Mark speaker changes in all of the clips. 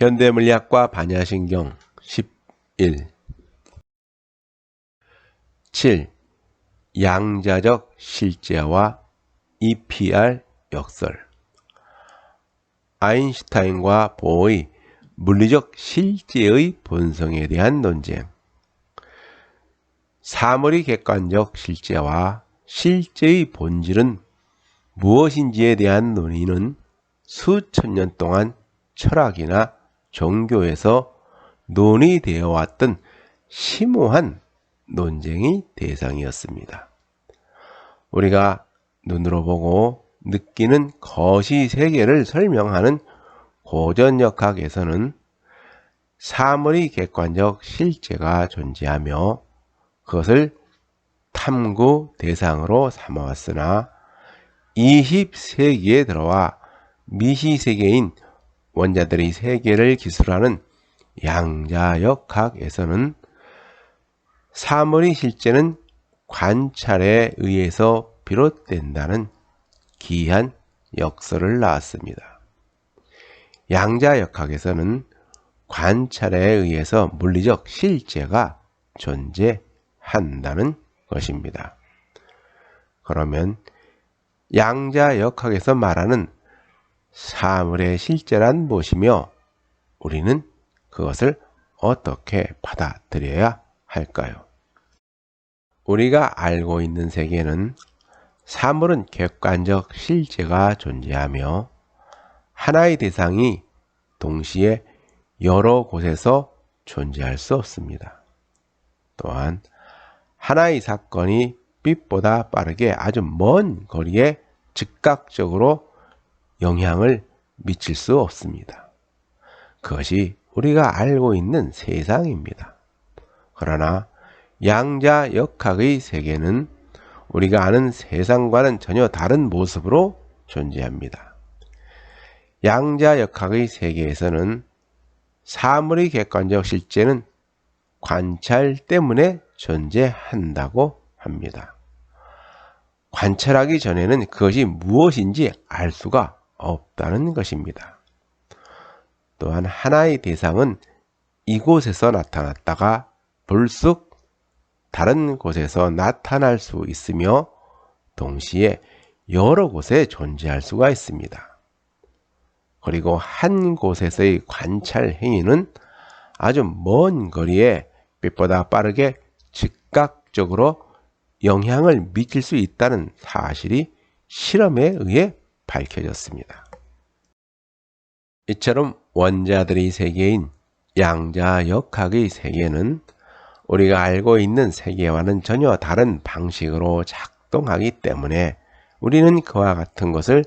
Speaker 1: 현대물리학과 반야신경 11 7. 양자적 실제와 EPR 역설. 아인슈타인과 보어의 물리적 실제의 본성에 대한 논쟁. 사물의 객관적 실제와 실제의 본질은 무엇인지에 대한 논의는 수천 년 동안 철학이나 종교에서 논의되어 왔던 심오한 논쟁의 대상이었습니다. 우리가 눈으로 보고 느끼는 거시 세계를 설명하는 고전역학에서는 사물의 객관적 실제가 존재하며 그것을 탐구 대상으로 삼아왔으나 20세기에 들어와 미시세계인 원자들의 세계를 기술하는 양자역학에서는 사물의 실제는 관찰에 의해서 비롯된다는 기이한 역설을 낳았습니다. 양자역학에서는 관찰에 의해서 물리적 실제가 존재한다는 것입니다. 그러면 양자역학에서 말하는 사물의 실제란 무엇이며 우리는 그것을 어떻게 받아들여야 할까요? 우리가 알고 있는 세계는 사물은 객관적 실제가 존재하며 하나의 대상이 동시에 여러 곳에서 존재할 수 없습니다. 또한 하나의 사건이 빛보다 빠르게 아주 먼 거리에 즉각적으로 영향을 미칠 수 없습니다. 그것이 우리가 알고 있는 세상입니다. 그러나 양자역학의 세계는 우리가 아는 세상과는 전혀 다른 모습으로 존재합니다. 양자역학의 세계에서는 사물의 객관적 실제는 관찰 때문에 존재한다고 합니다. 관찰하기 전에는 그것이 무엇인지 알 수가 없다는 것입니다. 또한 하나의 대상은 이곳에서 나타났다가 불쑥 다른 곳에서 나타날 수 있으며 동시에 여러 곳에 존재할 수가 있습니다. 그리고 한 곳에서의 관찰 행위는 아주 먼 거리에 빛보다 빠르게 즉각적으로 영향을 미칠 수 있다는 사실이 실험에 의해 밝혀졌습니다. 이처럼 원자들의 세계인 양자역학의 세계는 우리가 알고 있는 세계와는 전혀 다른 방식으로 작동하기 때문에 우리는 그와 같은 것을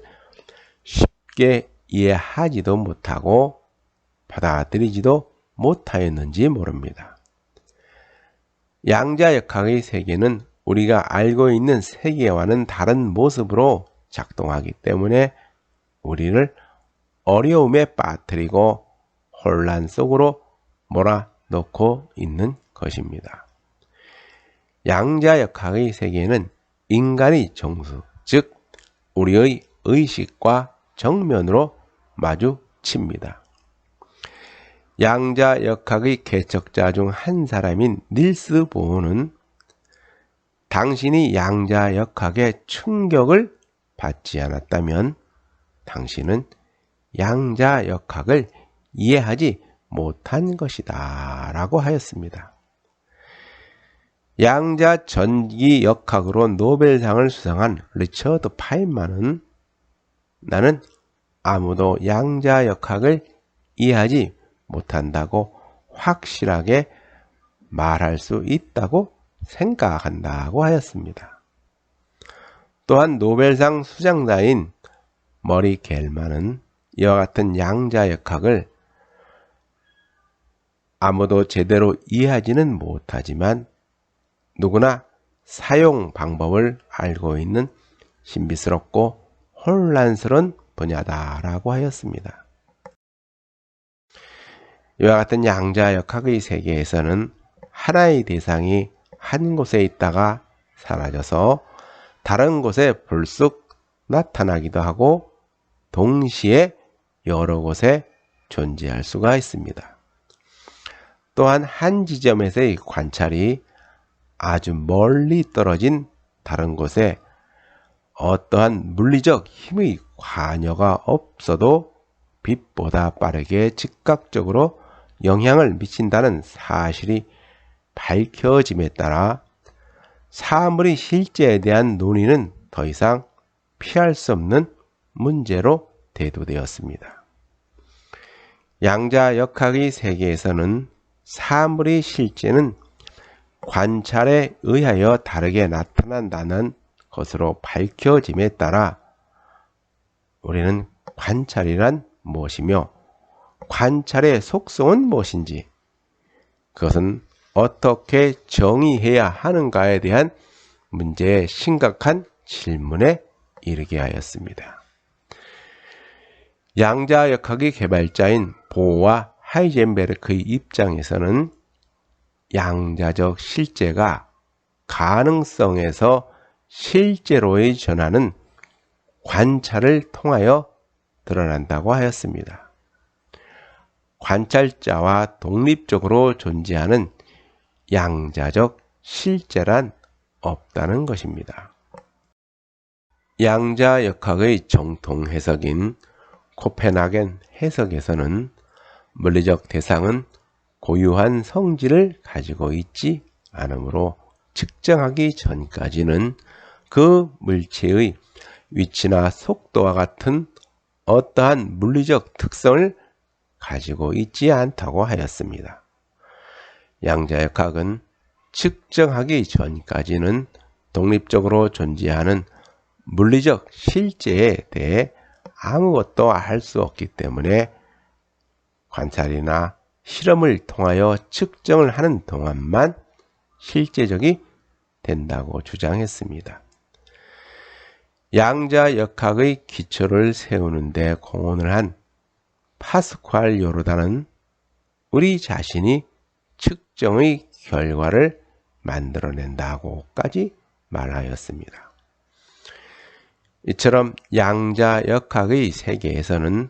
Speaker 1: 쉽게 이해하지도 못하고 받아들이지도 못하였는지 모릅니다. 양자역학의 세계는 우리가 알고 있는 세계와는 다른 모습으로 작동하기 때문에 우리를 어려움에 빠뜨리고 혼란 속으로 몰아넣고 있는 것입니다. 양자역학의 세계는 인간의 정수, 즉 우리의 의식과 정면으로 마주칩니다. 양자역학의 개척자 중 한 사람인 닐스 보어는 당신이 양자역학의 충격을 받지 않았다면 당신은 양자역학을 이해하지 못한 것이다 라고 하였습니다. 양자전기역학으로 노벨상을 수상한 리처드 파인만은 나는 아무도 양자역학을 이해하지 못한다고 확실하게 말할 수 있다고 생각한다고 하였습니다. 또한 노벨상 수상자인 머리 겔만은 이와 같은 양자역학을 아무도 제대로 이해하지는 못하지만 누구나 사용 방법을 알고 있는 신비스럽고 혼란스러운 분야다라고 하였습니다. 이와 같은 양자역학의 세계에서는 하나의 대상이 한 곳에 있다가 사라져서 다른 곳에 불쑥 나타나기도 하고 동시에 여러 곳에 존재할 수가 있습니다. 또한 한 지점에서의 관찰이 아주 멀리 떨어진 다른 곳에 어떠한 물리적 힘의 관여가 없어도 빛보다 빠르게 즉각적으로 영향을 미친다는 사실이 밝혀짐에 따라 사물의 실제에 대한 논의는 더 이상 피할 수 없는 문제로 대두되었습니다. 양자역학의 세계에서는 사물의 실제는 관찰에 의하여 다르게 나타난다는 것으로 밝혀짐에 따라 우리는 관찰이란 무엇이며 관찰의 속성은 무엇인지 그것은 어떻게 정의해야 하는가에 대한 문제의 심각한 질문에 이르게 하였습니다. 양자역학의 개발자인 보와 하이젠베르크의 입장에서는 양자적 실제가 가능성에서 실제로의 전환은 관찰을 통하여 드러난다고 하였습니다. 관찰자와 독립적으로 존재하는 양자적 실제란 없다는 것입니다. 양자역학의 정통 해석인 코펜하겐 해석에서는 물리적 대상은 고유한 성질을 가지고 있지 않으므로 측정하기 전까지는 그 물체의 위치나 속도와 같은 어떠한 물리적 특성을 가지고 있지 않다고 하였습니다. 양자역학은 측정하기 전까지는 독립적으로 존재하는 물리적 실제에 대해 아무것도 할 수 없기 때문에 관찰이나 실험을 통하여 측정을 하는 동안만 실제적이 된다고 주장했습니다. 양자역학의 기초를 세우는 데 공헌을 한 파스칼 요르단은 우리 자신이 측정의 결과를 만들어낸다고까지 말하였습니다. 이처럼 양자역학의 세계에서는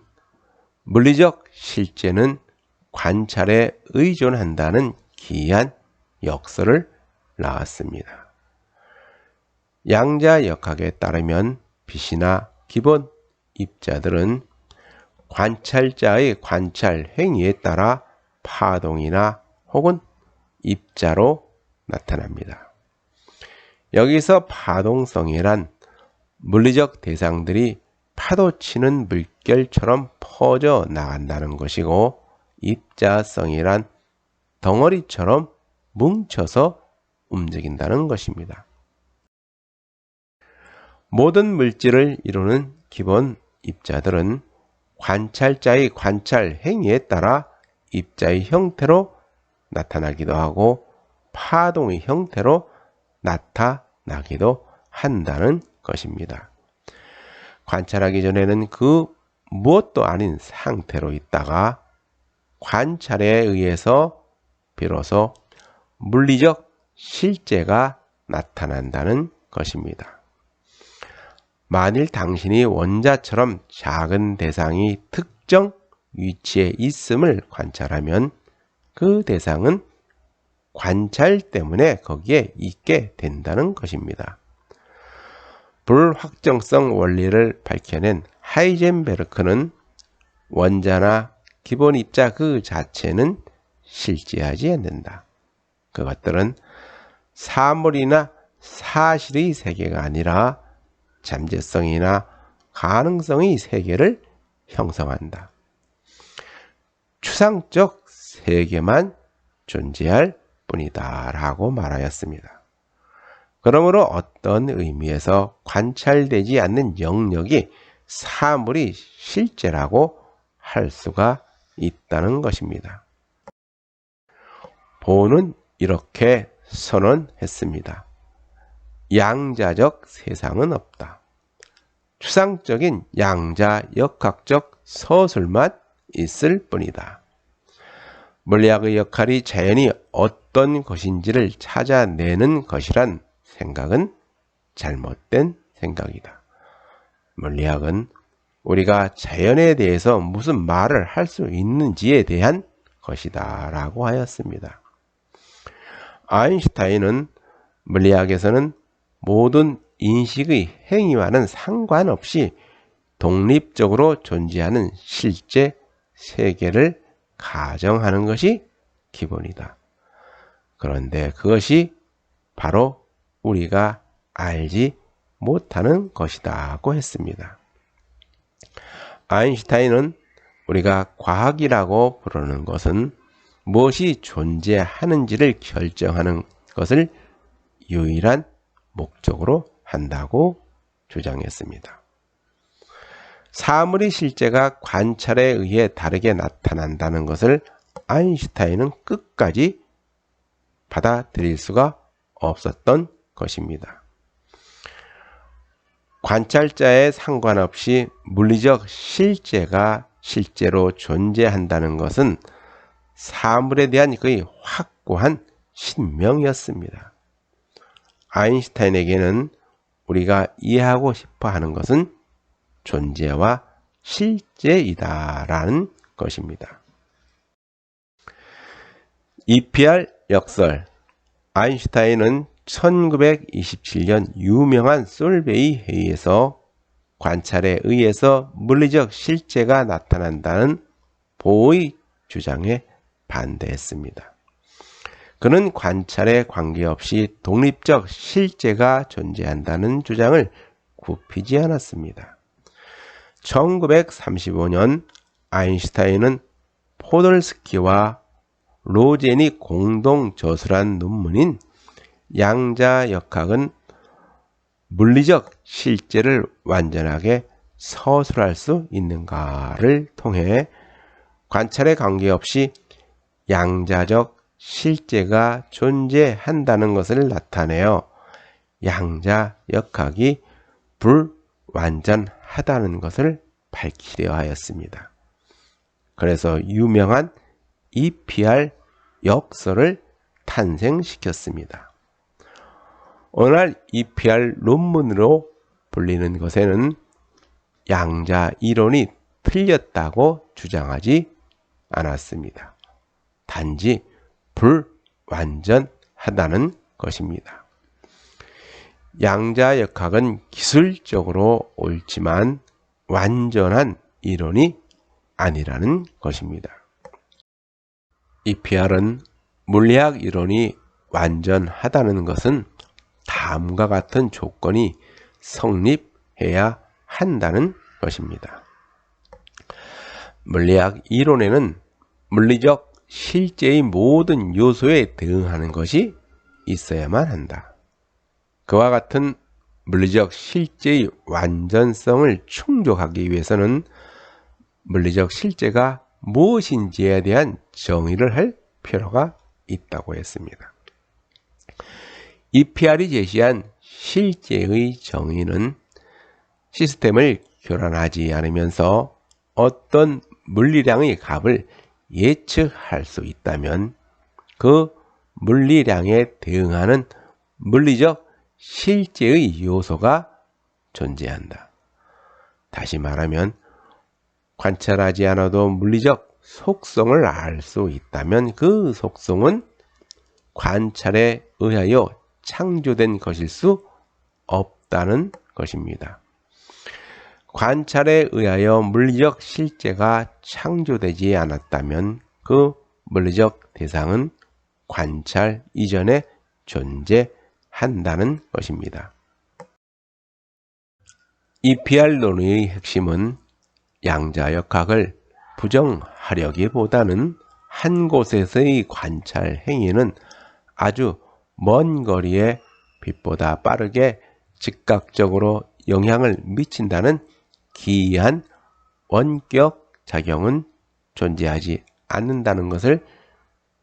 Speaker 1: 물리적 실제는 관찰에 의존한다는 기이한 역설을 낳았습니다. 양자역학에 따르면 빛이나 기본 입자들은 관찰자의 관찰 행위에 따라 파동이나 혹은 입자로 나타납니다. 여기서 파동성이란 물리적 대상들이 파도치는 물결처럼 퍼져 나간다는 것이고 입자성이란 덩어리처럼 뭉쳐서 움직인다는 것입니다. 모든 물질을 이루는 기본 입자들은 관찰자의 관찰 행위에 따라 입자의 형태로 나타나기도 하고 파동의 형태로 나타나기도 한다는 것입니다. 관찰하기 전에는 그 무엇도 아닌 상태로 있다가 관찰에 의해서 비로소 물리적 실제가 나타난다는 것입니다. 만일 당신이 원자처럼 작은 대상이 특정 위치에 있음을 관찰하면 그 대상은 관찰 때문에 거기에 있게 된다는 것입니다. 불확정성 원리를 밝혀낸 하이젠베르크는 원자나 기본 입자 그 자체는 실제하지 않는다. 그것들은 사물이나 사실의 세계가 아니라 잠재성이나 가능성의 세계를 형성한다. 추상적 세계만 존재할 뿐이다 라고 말하였습니다. 그러므로 어떤 의미에서 관찰되지 않는 영역이 사물이 실제라고 할 수가 있다는 것입니다. 보는 이렇게 선언했습니다. 양자적 세상은 없다. 추상적인 양자역학적 서술만 있을 뿐이다. 물리학의 역할이 자연히 어떤 것인지를 찾아내는 것이란 생각은 잘못된 생각이다. 물리학은 우리가 자연에 대해서 무슨 말을 할 수 있는지에 대한 것이다 라고 하였습니다. 아인슈타인은 물리학에서는 모든 인식의 행위와는 상관없이 독립적으로 존재하는 실제 세계를 가정하는 것이 기본이다. 그런데 그것이 바로 우리가 알지 못하는 것이라고 했습니다. 아인슈타인은 우리가 과학이라고 부르는 것은 무엇이 존재하는지를 결정하는 것을 유일한 목적으로 한다고 주장했습니다. 사물의 실제가 관찰에 의해 다르게 나타난다는 것을 아인슈타인은 끝까지 받아들일 수가 없었던 것입니다. 관찰자에 상관없이 물리적 실제가 실제로 존재한다는 것은 사물에 대한 그의 확고한 신명이었습니다. 아인슈타인에게는 우리가 이해하고 싶어 하는 것은 존재와 실제이다라는 것입니다. EPR 역설. 아인슈타인은 1927년 유명한 솔베이 회의에서 관찰에 의해서 물리적 실제가 나타난다는 보의 주장에 반대했습니다. 그는 관찰에 관계없이 독립적 실제가 존재한다는 주장을 굽히지 않았습니다. 1935년 아인슈타인은 포돌스키와 로젠이 공동 저술한 논문인 양자역학은 물리적 실제를 완전하게 서술할 수 있는가를 통해 관찰에 관계없이 양자적 실제가 존재한다는 것을 나타내어 양자역학이 불완전하다는 것을 밝히려 하였습니다. 그래서 유명한 EPR 역설을 탄생시켰습니다. 오늘날 EPR 논문으로 불리는 것에는 양자 이론이 틀렸다고 주장하지 않았습니다. 단지 불완전하다는 것입니다. 양자역학은 기술적으로 옳지만 완전한 이론이 아니라는 것입니다. EPR은 물리학 이론이 완전하다는 것은 다음과 같은 조건이 성립해야 한다는 것입니다. 물리학 이론에는 물리적 실제의 모든 요소에 대응하는 것이 있어야만 한다. 그와 같은 물리적 실제의 완전성을 충족하기 위해서는 물리적 실제가 무엇인지에 대한 정의를 할 필요가 있다고 했습니다. EPR이 제시한 실제의 정의는 시스템을 교란하지 않으면서 어떤 물리량의 값을 예측할 수 있다면 그 물리량에 대응하는 물리적 실제의 요소가 존재한다. 다시 말하면 관찰하지 않아도 물리적 속성을 알 수 있다면 그 속성은 관찰에 의하여 창조된 것일 수 없다는 것입니다. 관찰에 의하여 물리적 실제가 창조되지 않았다면 그 물리적 대상은 관찰 이전에 존재한다는 것입니다. EPR 논의의 핵심은 양자역학을 부정하려기보다는 한 곳에서의 관찰 행위는 아주 먼 거리에 빛보다 빠르게 즉각적으로 영향을 미친다는 기이한 원격 작용은 존재하지 않는다는 것을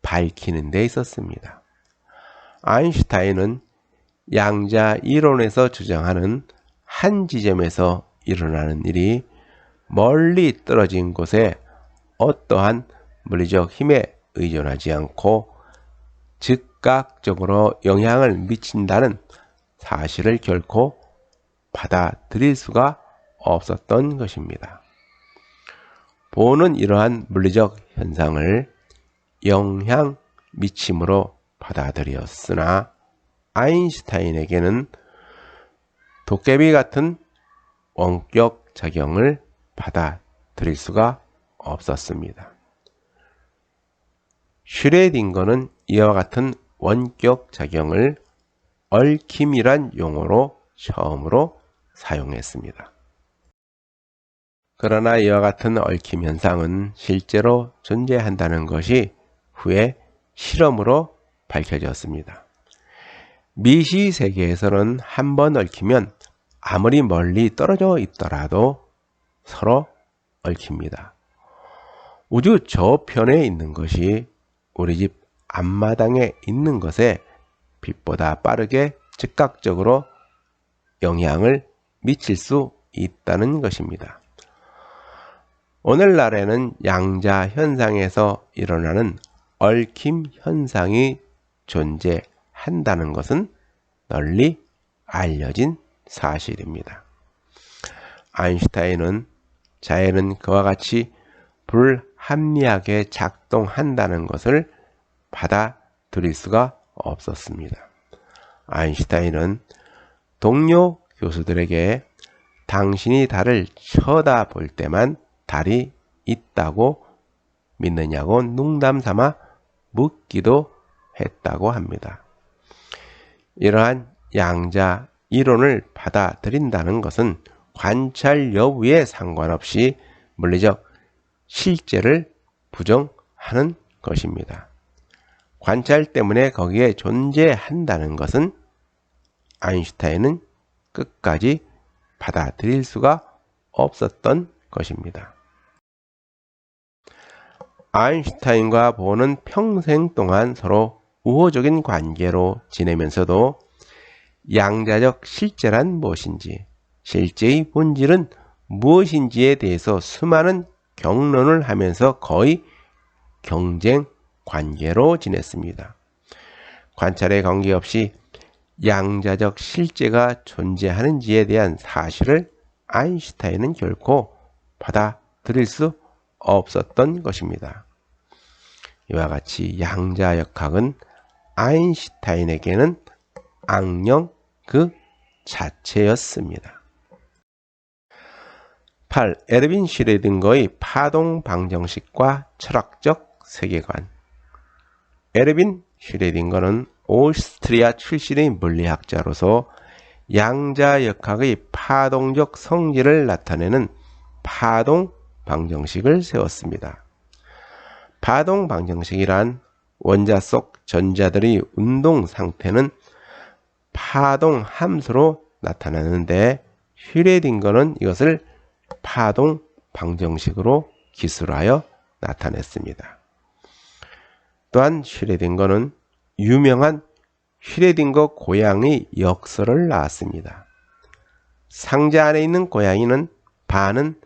Speaker 1: 밝히는 데 있었습니다. 아인슈타인은 양자 이론에서 주장하는 한 지점에서 일어나는 일이 멀리 떨어진 곳에 어떠한 물리적 힘에 의존하지 않고 즉각적으로 영향을 미친다는 사실을 결코 받아들일 수가 없었던 것입니다. 보는 이러한 물리적 현상을 영향 미침으로 받아들였으나 아인슈타인에게는 도깨비 같은 원격 작용을 받아들일 수가 없었습니다. 슈레딩거는 이와 같은 원격 작용을 얽힘이란 용어로 처음으로 사용했습니다. 그러나 이와 같은 얽힘 현상은 실제로 존재한다는 것이 후에 실험으로 밝혀졌습니다. 미시 세계에서는 한 번 얽히면 아무리 멀리 떨어져 있더라도 서로 얽힙니다. 우주 저편에 있는 것이 우리 집 앞마당에 있는 것에 빛보다 빠르게 즉각적으로 영향을 미칠 수 있다는 것입니다. 오늘날에는 양자 현상에서 일어나는 얽힘 현상이 존재한다는 것은 널리 알려진 사실입니다. 아인슈타인은 자연은 그와 같이 불합리하게 작동한다는 것을 받아들일 수가 없었습니다. 아인슈타인은 동료 교수들에게 당신이 달을 쳐다볼 때만 달이 있다고 믿느냐고 농담삼아 묻기도 했다고 합니다. 이러한 양자 이론을 받아들인다는 것은 관찰 여부에 상관없이 물리적 실제를 부정하는 것입니다. 관찰 때문에 거기에 존재한다는 것은 아인슈타인은 끝까지 받아들일 수가 없었던 것입니다. 아인슈타인과 보는 평생 동안 서로 우호적인 관계로 지내면서도 양자적 실제란 무엇인지, 실제의 본질은 무엇인지에 대해서 수많은 경론을 하면서 거의 경쟁 관계로 지냈습니다. 관찰에 관계없이 양자적 실제가 존재하는지에 대한 사실을 아인슈타인은 결코 받아들일 수 없었던 것입니다. 이와 같이 양자역학은 아인슈타인에게는 악령 그 자체였습니다. 8. 에르빈 슈레딩거의 파동 방정식과 철학적 세계관. 에르빈 슈레딩거는 오스트리아 출신의 물리학자로서 양자역학의 파동적 성질을 나타내는 파동 방정식을 세웠습니다. 파동 방정식이란 원자 속 전자들의 운동 상태는 파동 함수로 나타나는데 슈레딩거는 이것을 파동 방정식으로 기술하여 나타냈습니다. 또한 슈레딩거는 유명한 슈레딩거 고양이 역설을 낳았습니다. 상자 안에 있는 고양이는 반은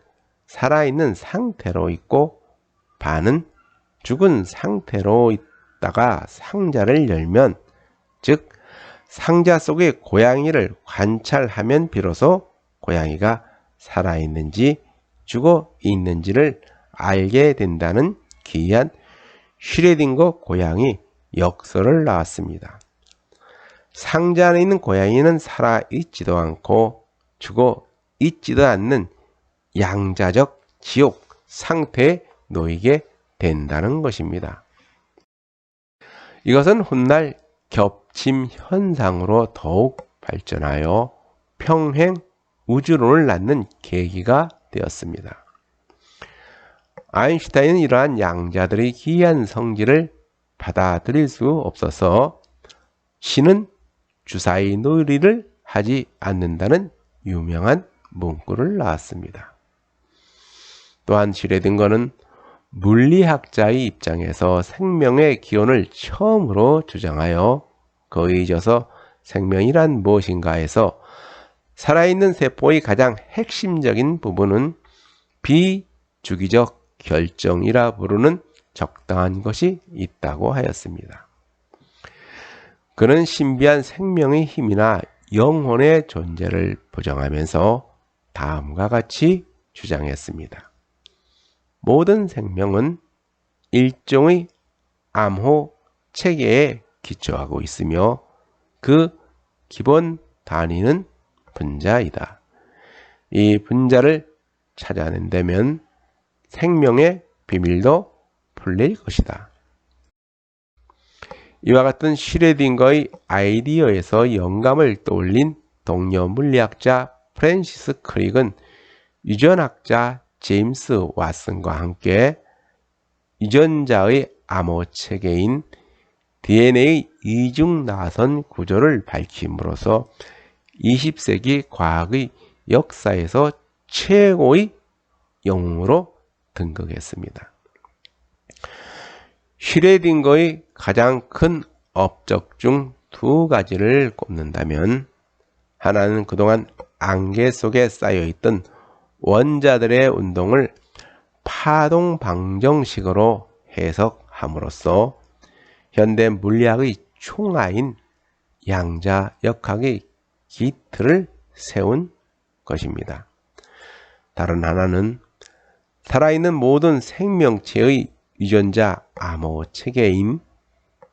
Speaker 1: 살아있는 상태로 있고 반은 죽은 상태로 있다가 상자를 열면, 즉 상자 속의 고양이를 관찰하면 비로소 고양이가 살아있는지 죽어 있는지를 알게 된다는 기이한 슈레딩거 고양이 역설을 낳았습니다. 상자 안에 있는 고양이는 살아있지도 않고 죽어 있지도 않는 양자적 지옥 상태에 놓이게 된다는 것입니다. 이것은 훗날 겹침 현상으로 더욱 발전하여 평행 우주론을 낳는 계기가 되었습니다. 아인슈타인은 이러한 양자들의 기이한 성질을 받아들일 수 없어서 신은 주사위 놀이를 하지 않는다는 유명한 문구를 낳았습니다. 또한 슈레딩거는 물리학자의 입장에서 생명의 기원을 처음으로 주장하여 거기에 있어서 생명이란 무엇인가 해서 살아있는 세포의 가장 핵심적인 부분은 비주기적 결정이라 부르는 적당한 것이 있다고 하였습니다. 그는 신비한 생명의 힘이나 영혼의 존재를 부정하면서 다음과 같이 주장했습니다. 모든 생명은 일종의 암호 체계에 기초하고 있으며 그 기본 단위는 분자이다. 이 분자를 찾아낸다면 생명의 비밀도 풀릴 것이다. 이와 같은 슈레딩거의 아이디어에서 영감을 떠올린 동료 물리학자 프랜시스 크릭은 유전학자 제임스 왓슨과 함께 유전자의 암호 체계인 DNA 이중 나선 구조를 밝힘으로써 20세기 과학의 역사에서 최고의 영웅으로 등극했습니다. 슈레딩거의 가장 큰 업적 중 두 가지를 꼽는다면 하나는 그동안 안개 속에 쌓여있던 원자들의 운동을 파동 방정식으로 해석함으로써 현대 물리학의 총아인 양자역학의 기틀을 세운 것입니다. 다른 하나는 살아있는 모든 생명체의 유전자 암호 체계인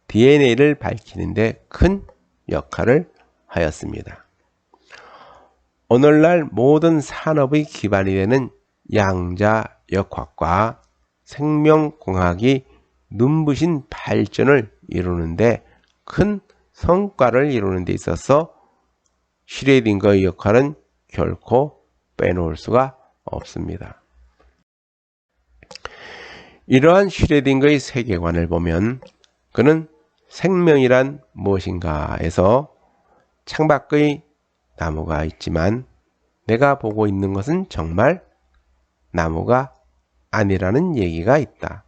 Speaker 1: DNA를 밝히는 데 큰 역할을 하였습니다. 오늘날 모든 산업의 기반이 되는 양자역학과 생명공학이 눈부신 발전을 이루는데 큰 성과를 이루는 데 있어서 슈레딩거의 역할은 결코 빼놓을 수가 없습니다. 이러한 슈레딩거의 세계관을 보면 그는 생명이란 무엇인가에서 창밖의 나무가 있지만 내가 보고 있는 것은 정말 나무가 아니라는 얘기가 있다.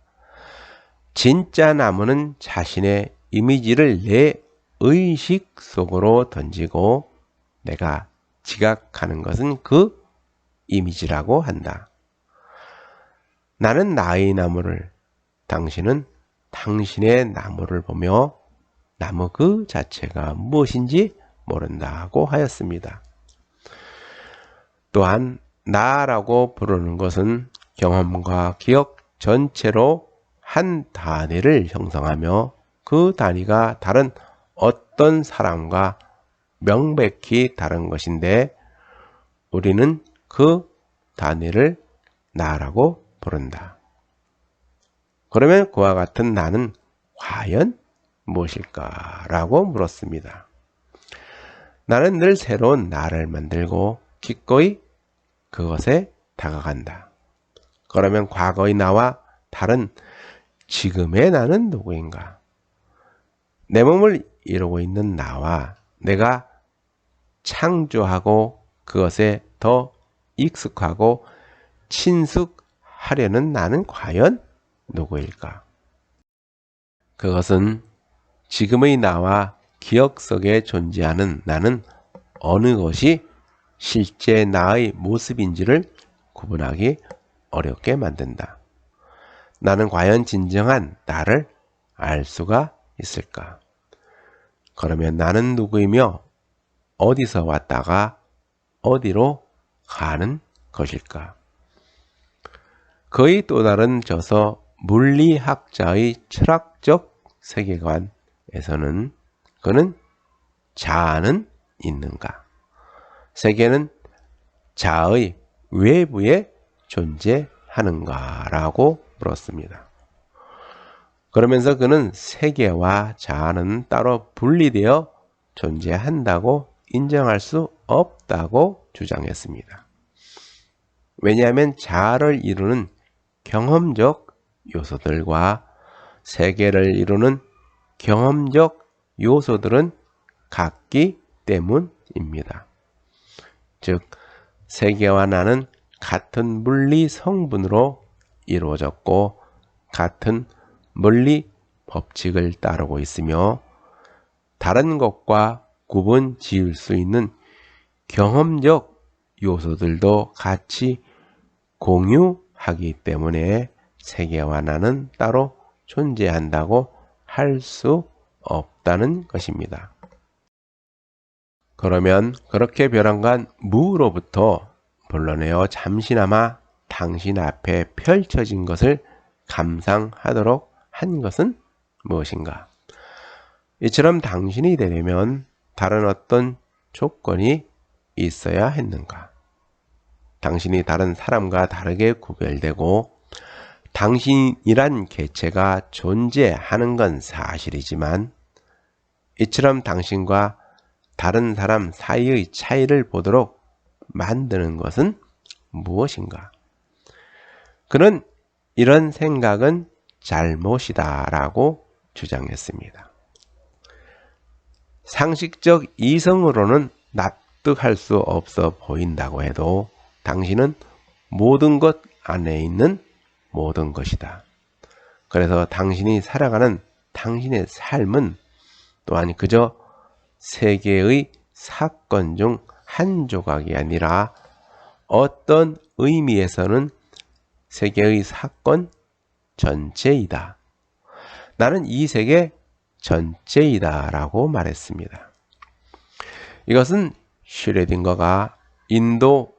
Speaker 1: 진짜 나무는 자신의 이미지를 내 의식 속으로 던지고 내가 지각하는 것은 그 이미지라고 한다. 나는 나의 나무를, 당신은 당신의 나무를 보며 나무 그 자체가 무엇인지 모른다고 하였습니다. 또한 나라고 부르는 것은 경험과 기억 전체로 한 단위를 형성하며 그 단위가 다른 어떤 사람과 명백히 다른 것인데 우리는 그 단위를 나라고 부른다. 그러면 그와 같은 나는 과연 무엇일까라고 물었습니다. 나는 늘 새로운 나를 만들고 기꺼이 그것에 다가간다. 그러면 과거의 나와 다른 지금의 나는 누구인가? 내 몸을 이루고 있는 나와 내가 창조하고 그것에 더 익숙하고 친숙하려는 나는 과연 누구일까? 그것은 지금의 나와 기억 속에 존재하는 나는 어느 것이 실제 나의 모습인지를 구분하기 어렵게 만든다. 나는 과연 진정한 나를 알 수가 있을까? 그러면 나는 누구이며 어디서 왔다가 어디로 가는 것일까? 거의 또 다른 저서 물리학자의 철학적 세계관에서는 그는 자아는 있는가? 세계는 자아의 외부에 존재하는가? 라고 물었습니다. 그러면서 그는 세계와 자아는 따로 분리되어 존재한다고 인정할 수 없다고 주장했습니다. 왜냐하면 자아를 이루는 경험적 요소들과 세계를 이루는 경험적 요소들은 같기 때문입니다. 즉, 세계와 나는 같은 물리 성분으로 이루어졌고 같은 물리 법칙을 따르고 있으며 다른 것과 구분 지을 수 있는 경험적 요소들도 같이 공유하기 때문에 세계와 나는 따로 존재한다고 할 수 없다는 것입니다. 그러면 그렇게 벼랑간 무로부터 불러내어 잠시나마 당신 앞에 펼쳐진 것을 감상하도록 한 것은 무엇인가? 이처럼 당신이 되려면 다른 어떤 조건이 있어야 했는가? 당신이 다른 사람과 다르게 구별되고 당신이란 개체가 존재하는 건 사실이지만 이처럼 당신과 다른 사람 사이의 차이를 보도록 만드는 것은 무엇인가? 그는 이런 생각은 잘못이다 라고 주장했습니다. 상식적 이성으로는 납득할 수 없어 보인다고 해도 당신은 모든 것 안에 있는 모든 것이다. 그래서 당신이 살아가는 당신의 삶은 또한 그저 세계의 사건 중 한 조각이 아니라 어떤 의미에서는 세계의 사건 전체이다. 나는 이 세계 전체이다 라고 말했습니다. 이것은 슈레딩거가 인도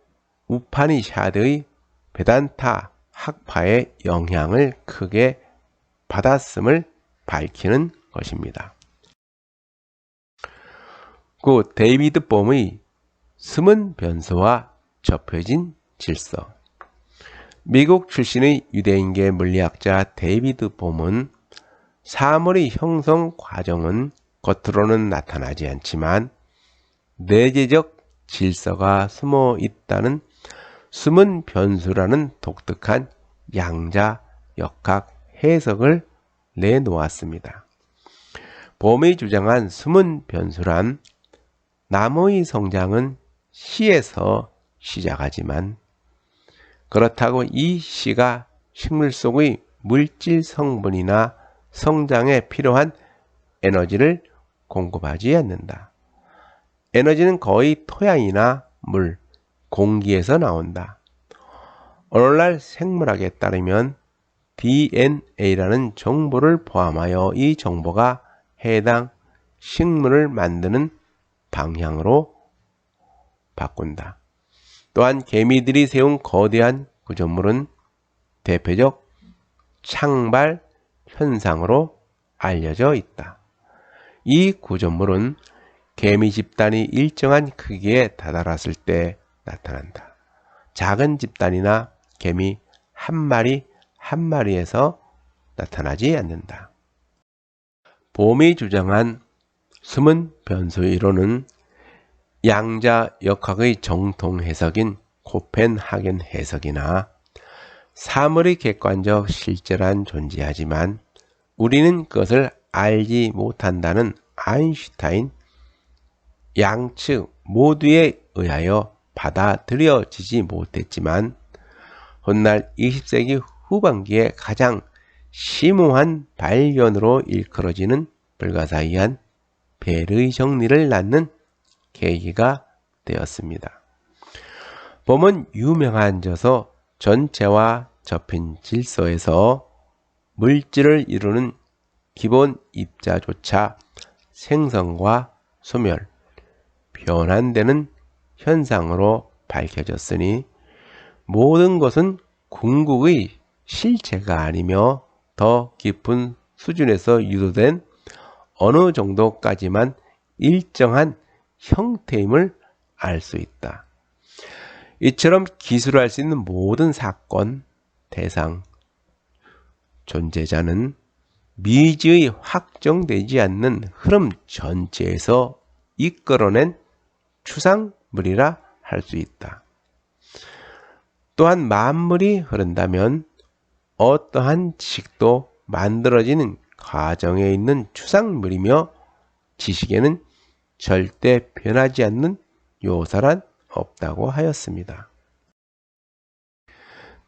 Speaker 1: 우파니샤드의 베단타 학파의 영향을 크게 받았음을 밝히는 것입니다. 그 데이비드 봄의 숨은 변수와 접혀진 질서. 미국 출신의 유대인계 물리학자 데이비드 봄은 사물의 형성 과정은 겉으로는 나타나지 않지만 내재적 질서가 숨어 있다는 숨은 변수라는 독특한 양자 역학 해석을 내놓았습니다. 봄이 주장한 숨은 변수란 나무의 성장은 씨에서 시작하지만 그렇다고 이 씨가 식물 속의 물질 성분이나 성장에 필요한 에너지를 공급하지 않는다. 에너지는 거의 토양이나 물, 공기에서 나온다. 오늘날 생물학에 따르면 DNA라는 정보를 포함하여 이 정보가 해당 식물을 만드는 방향으로 바꾼다. 또한 개미들이 세운 거대한 구조물은 대표적 창발 현상으로 알려져 있다. 이 구조물은 개미 집단이 일정한 크기에 다다랐을 때 나타난다. 작은 집단이나 개미 한 마리 한 마리에서 나타나지 않는다. 봄이 주장한 숨은 변수 이론은 양자 역학의 정통 해석인 코펜하겐 해석이나 사물의 객관적 실제란 존재하지만 우리는 그것을 알지 못한다는 아인슈타인 양측 모두에 의하여 받아들여지지 못했지만 훗날 20세기 후반기에 가장 심오한 발견으로 일컬어지는 불가사의한 벨의 정리를 낳는 계기가 되었습니다. 봄은 유명한 저서 전체와 접힌 질서에서 물질을 이루는 기본 입자조차 생성과 소멸, 변환되는 현상으로 밝혀졌으니 모든 것은 궁극의 실체가 아니며 더 깊은 수준에서 유도된 어느 정도까지만 일정한 형태임을 알 수 있다. 이처럼 기술할 수 있는 모든 사건, 대상, 존재자는 미지의 확정되지 않는 흐름 전체에서 이끌어낸 추상물이라 할 수 있다. 또한 만물이 흐른다면 어떠한 지식도 만들어지는 과정에 있는 추상물이며 지식에는 절대 변하지 않는 요소란 없다고 하였습니다.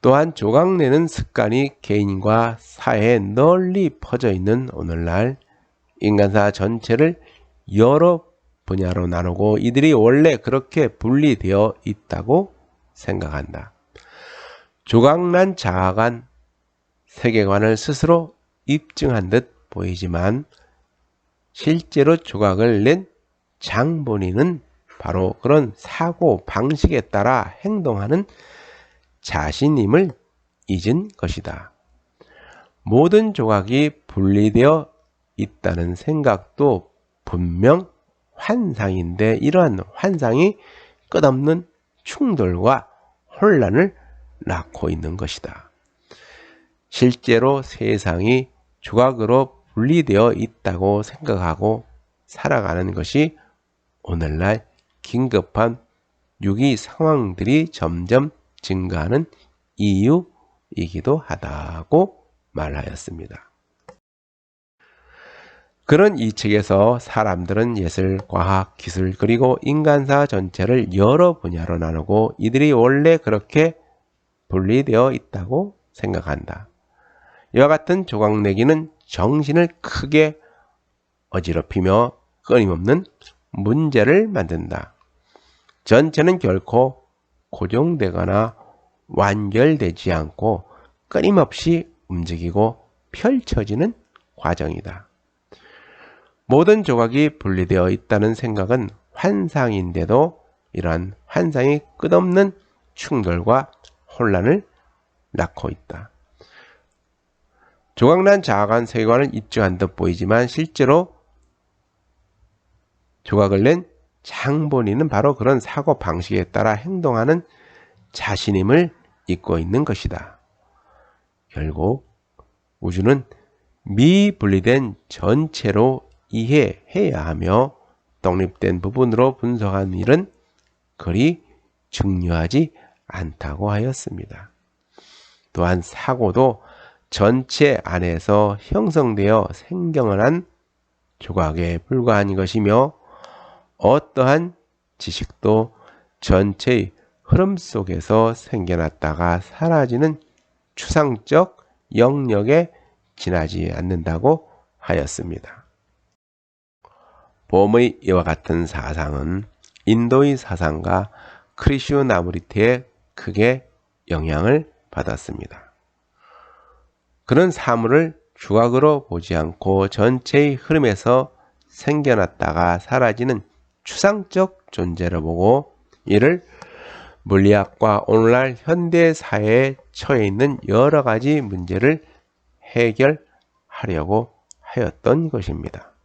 Speaker 1: 또한 조각내는 습관이 개인과 사회에 널리 퍼져 있는 오늘날 인간사 전체를 여러 분야로 나누고 이들이 원래 그렇게 분리되어 있다고 생각한다. 조각난 자아간 세계관을 스스로 입증한 듯 보이지만 실제로 조각을 낸 장본인은 바로 그런 사고 방식에 따라 행동하는 자신임을 잊은 것이다. 모든 조각이 분리되어 있다는 생각도 분명 환상인데 이러한 환상이 끝없는 충돌과 혼란을 낳고 있는 것이다. 실제로 세상이 조각으로 분리되어 있다고 생각하고 살아가는 것이 오늘날 긴급한 위기 상황들이 점점 증가하는 이유이기도 하다고 말하였습니다. 그런 이 책에서 사람들은 예술, 과학, 기술 그리고 인간사 전체를 여러 분야로 나누고 이들이 원래 그렇게 분리되어 있다고 생각한다. 이와 같은 조각내기는 정신을 크게 어지럽히며 끊임없는 문제를 만든다. 전체는 결코 고정되거나 완결되지 않고 끊임없이 움직이고 펼쳐지는 과정이다. 모든 조각이 분리되어 있다는 생각은 환상인데도 이러한 환상이 끝없는 충돌과 혼란을 낳고 있다. 조각난 자아관 세계관을 입증한 듯 보이지만 실제로 조각을 낸 장본인은 바로 그런 사고 방식에 따라 행동하는 자신임을 잊고 있는 것이다. 결국 우주는 미분리된 전체로 이해해야 하며 독립된 부분으로 분석하는 일은 그리 중요하지 않다고 하였습니다. 또한 사고도 전체 안에서 형성되어 생경을 한 조각에 불과한 것이며 어떠한 지식도 전체의 흐름 속에서 생겨났다가 사라지는 추상적 영역에 지나지 않는다고 하였습니다. 봄의 이와 같은 사상은 인도의 사상가 크리슈나무리티에 크게 영향을 받았습니다. 그는 사물을 조각으로 보지 않고 전체의 흐름에서 생겨났다가 사라지는 추상적 존재를 보고 이를 물리학과 오늘날 현대사회에 처해 있는 여러 가지 문제를 해결하려고 하였던 것입니다.